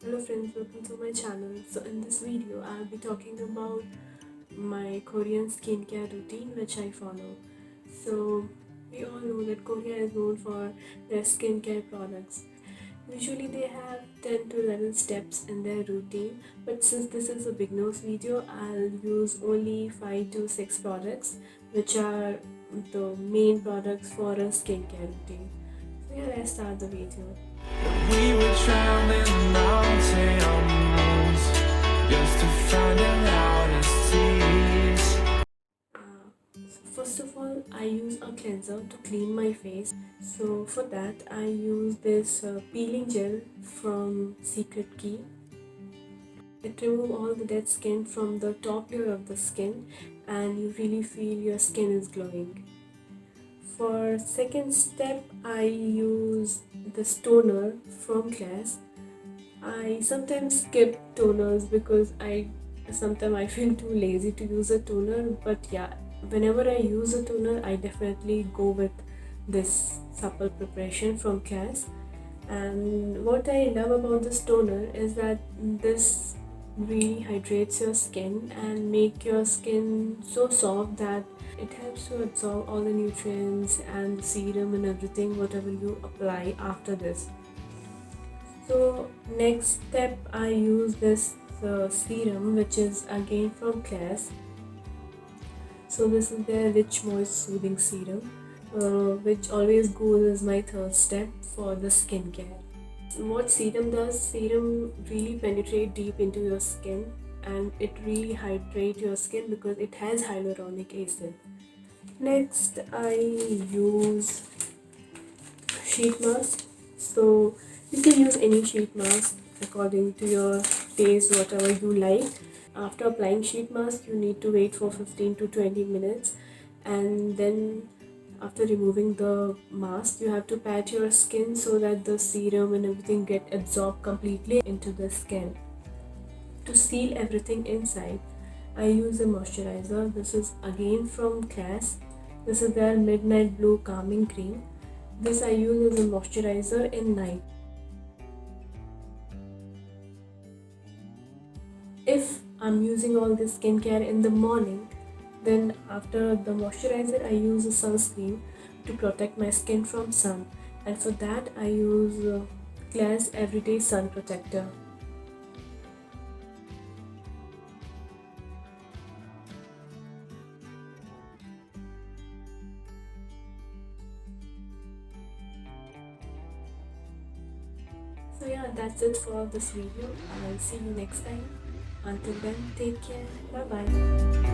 Hello friends, welcome to my channel. So in this video I'll be talking about my Korean skincare routine which I follow. So we all know that Korea is known for their skincare products. Usually they have 10 to 11 steps in their routine, but since this is a beginner's video I'll use only 5 to 6 products which are the main products for a skincare routine. So yeah, let's start the video. We were traveling mountains just to find the loudest seas. First of all, I use a cleanser to clean my face. So for that, I use this peeling gel from Secret Key. It removes all the dead skin from the top layer of the skin, and you really feel your skin is glowing. For second step, I use this toner from Class. I sometimes skip toners because sometimes I feel too lazy to use a toner, but yeah, whenever I use a toner I definitely go with this supple preparation from Class. And what I love about this toner is that this really hydrates your skin and make your skin so soft that it helps to absorb all the nutrients and the serum and everything whatever you apply after this. So next step I use this serum which is again from Class. So this is their rich moist soothing serum which always goes as my third step for the skincare. So what serum does, serum really penetrate deep into your skin and it really hydrate your skin because it has hyaluronic acid. Next I use sheet mask. So you can use any sheet mask according to your taste, whatever you like. After applying sheet mask, you need to wait for 15 to 20 minutes, and then after removing the mask, you have to pat your skin so that the serum and everything get absorbed completely into the skin. To seal everything inside, I use a moisturizer. This is again from Class. This is their Midnight Blue Calming Cream. This I use as a moisturizer in night. If I'm using all this skincare in the morning, then after the moisturizer I use a sunscreen to protect my skin from sun, and for that I use Class Everyday Sun Protector. So yeah, that's it for this video. I'll see you next time. Until then, take care. Bye bye.